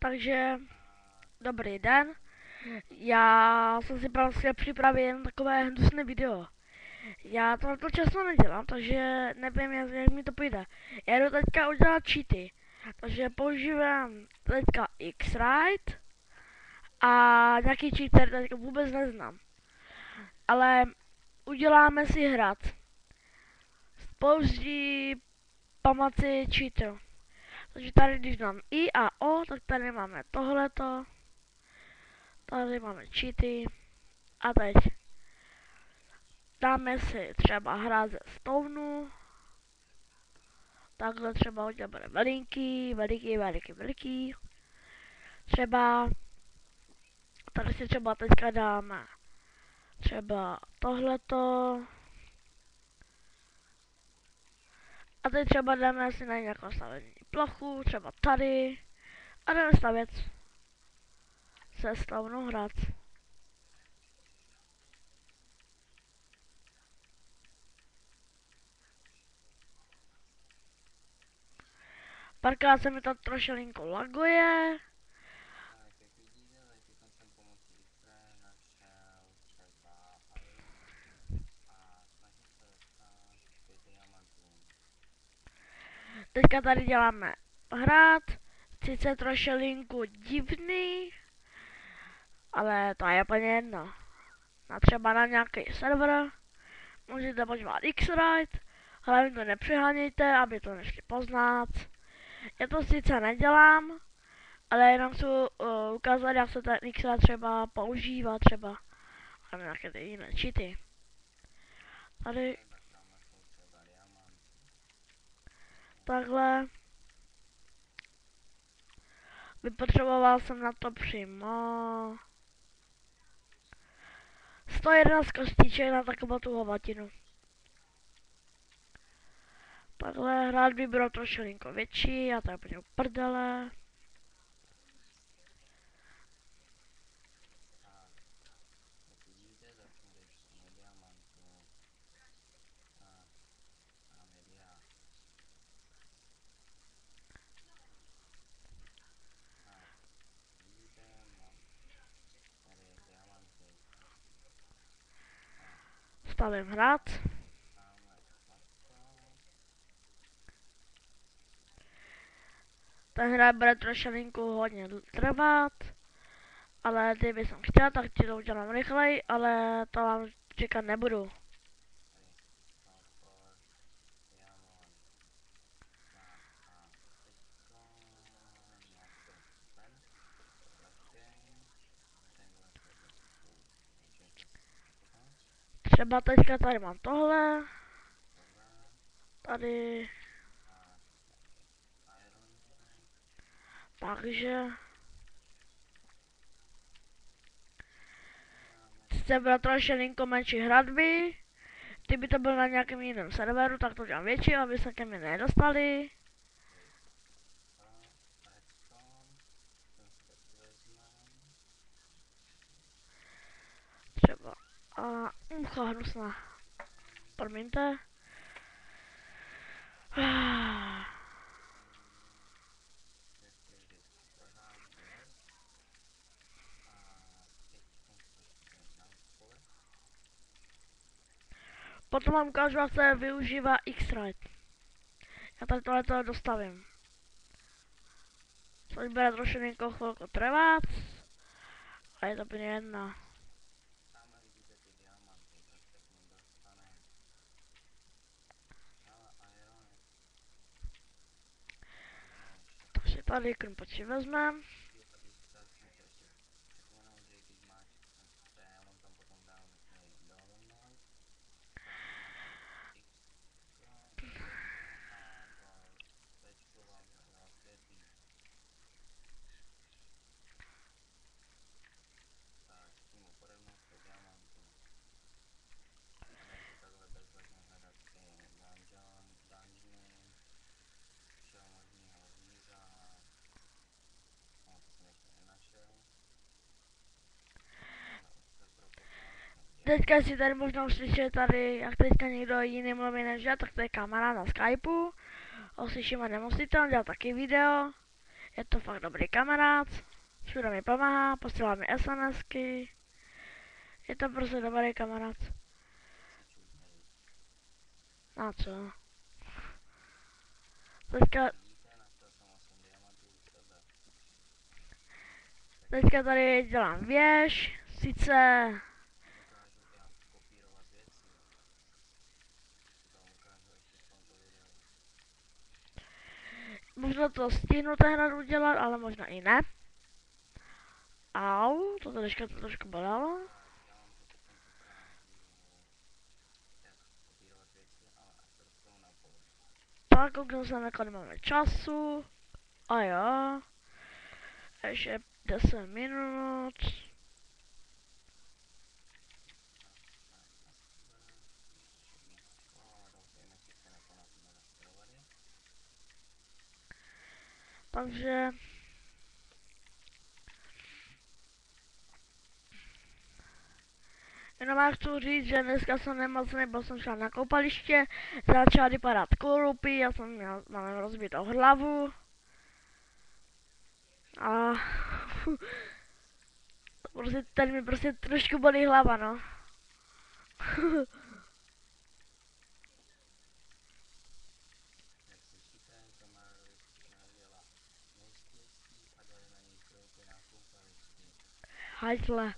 Takže dobrý den. Já jsem si prostě připravil jen takové hnusné video. Já to často nedělám, takže nevím, jak mi to půjde. Já jdu teďka udělat cheaty. Takže používám teďka X-Rite a nějaký cheat, který teďka vůbec neznám. Ale uděláme si hrad. Použij pomoci cheatu. Takže tady, když dám I a O, tak tady máme tohleto. Tady máme cheaty. A teď dáme si třeba hrát ze Stoneu. Takhle třeba hodně bude veliký. Třeba, tady si třeba teďka dáme třeba tohleto. A teď třeba dáme si na nějakou stavební plochu, třeba tady. A jdeme stavět se Stoneu hrad. Párkrát se mi to trošilinku laguje. Teďka tady děláme hrad, sice trošilinku divný, ale to je úplně jedno. Třeba na nějaký server můžete používat X-Rite, hlavně to nepřehánějte, aby to nešli poznat. Já to sice nedělám, ale jenom chci ukázat, jak se ten X-Rite třeba používá, třeba a nějaké ty jiné cheaty. Tady takhle. Vypotřeboval jsem na to přímo 111 kostiček na takovou tu hovatinu. Takhle rád by bylo trošilinko větší, a tak budu prdele. Stavím hrad. Ten hrad bude trošilinku hodně trvat, ale kdyby jsem chtěl, tak ti to udělám rychleji, ale to vám říkat nebudu. Třeba teďka tady mám tohle. Tady. Takže. Sice byla trošilinko menší hradby. Kdyby to byl na nějakém jiném serveru, tak to dělám větší, aby se ke mně nedostali. Třeba. A mucha hnusná. Promiňte. Potom vám ukážu, jak se využívá X-Rite. Já tady tohle dostavím. Což bude trošilinko chvilku trvat. A je to úplně jedno. To si tady krumpoči vezmeme. Teďka si tady možná uslyšet tady, jak teďka někdo jiný mluví než já, tak to je kamarád na Skypeu. Ho slyším a nemusíte, on dělal taky video. Je to fakt dobrý kamarád. Všude mi pomáhá, posílá mi SMSky. Je to prostě dobrý kamarád. A co? Teďka tady dělám věž, sice možná to stihnu hned udělat, ale možná i ne. Au, to trošku bolelo. Tak, kouknu se na kolik máme času. A jo. Ještě 10 minut. Takže jenom já chci říct, že dneska jsem nemocný, byl jsem šel na koupaliště, začala vypadat korupy, já jsem mám rozbitou hlavu. A prostě tady mi prostě trošku bolí hlava, no. Hajtle.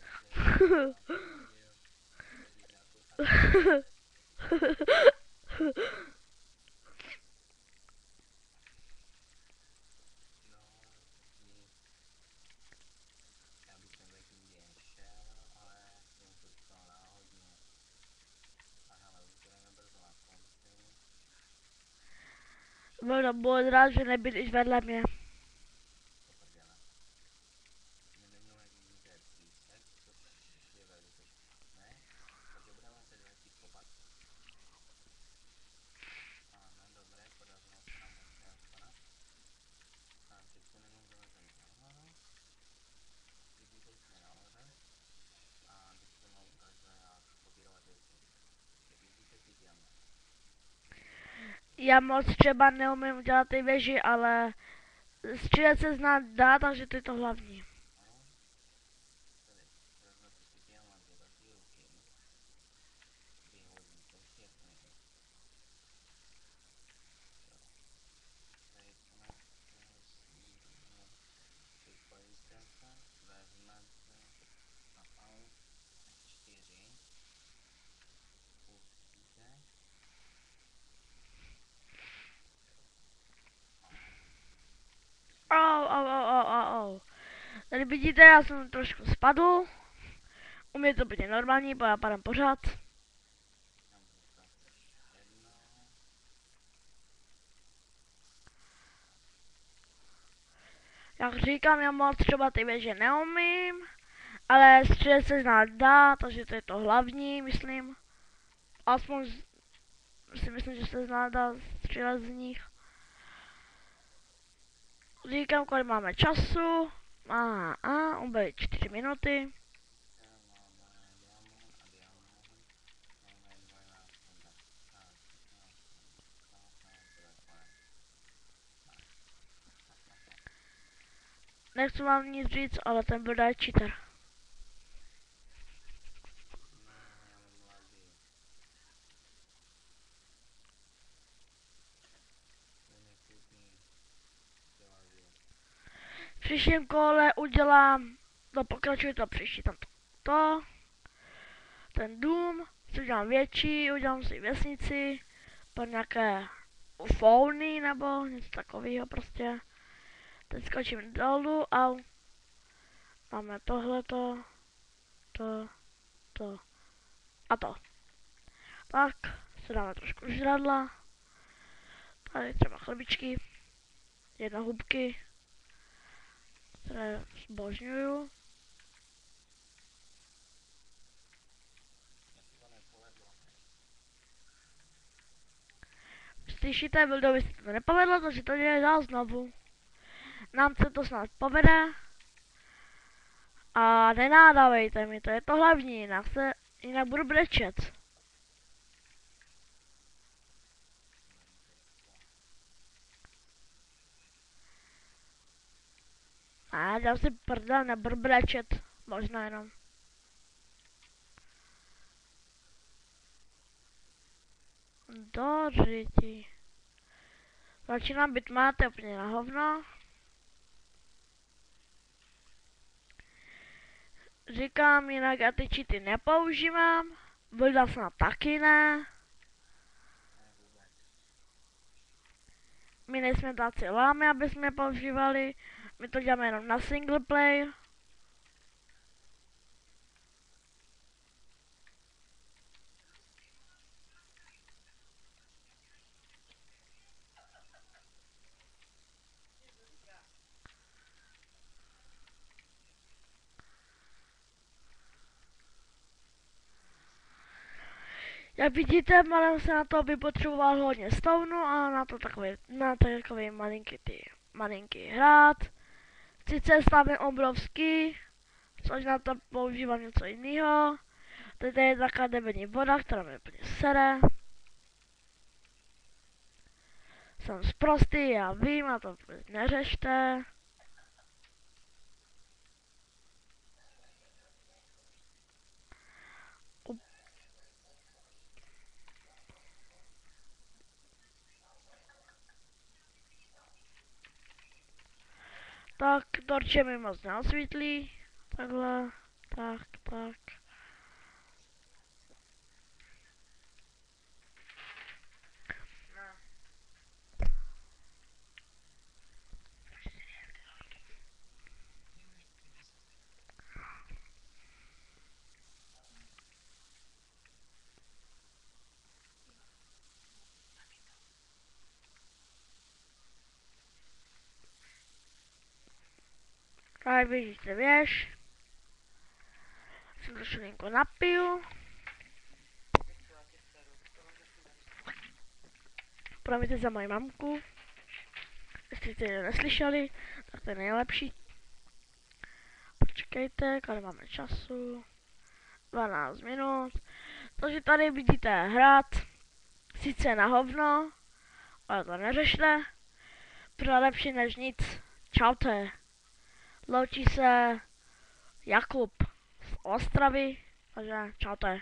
Možná byl rád, že nebydlíš vedle mě. Já moc třeba neumím dělat ty věži, ale střílet se znát dá, takže to je to hlavní. Au. Tady vidíte, já jsem trošku spadl. U mě to bude normální, bo já padám pořád. Jak říkám, já moc třeba ty věže neumím, ale střílet se znát dá, takže to je to hlavní, myslím. Aspoň si myslím, že se znát dá střílet z nich. Říkám, kolik máme času. Ubyly 4 minuty. Nechci vám nic říct, ale ten byl je cheater. V příštím kole udělám, pokračuji to příští, tam ten dům, si udělám větší, udělám si vesnici, pro nějaké fauny nebo něco takového prostě. Teď skočím dolů a máme tohleto, to a to. Tak, si dáme trošku žradla, tady třeba chlebičky, jedna hubky, které zbožňuju. Slyšíte, Vildovi se to nepovedlo, takže to dělá dál znovu. Nám se to snad povede. A nenádavejte mi, to je to hlavní, jinak budu brečet. A dělám si prdel, nebudu brečet. Možná jenom. Do řiti. Začínám být máte úplně na hovno. Říkám, jinak já ty cheaty nepoužívám. Builda snad taky ne. My nejsme taci lámy, aby jsme používali. My to děláme jenom na single player. Jak vidíte, malem se na to by potřeboval hodně stonu a na takový malinký hrad. Sice stav je obrovský, což na to používám něco jiného. Tady je taková debilní voda, která mě úplně sere. Jsem sprostý, já vím, a to neřešte. Tak, torče mi moc neosvítlí. Takhle, tak. Tady vidíte věž. Jsem to šulinko napiju. Promiňte za moji mamku. Jestli jste ji neslyšeli, tak to je nejlepší. Počkejte, kolik máme času. 12 minut. Takže tady vidíte hrad. Sice na hovno, ale to neřešte. Pro lepší než nic. Čaute. Loučí se Jakub z Ostravy. Takže čaute.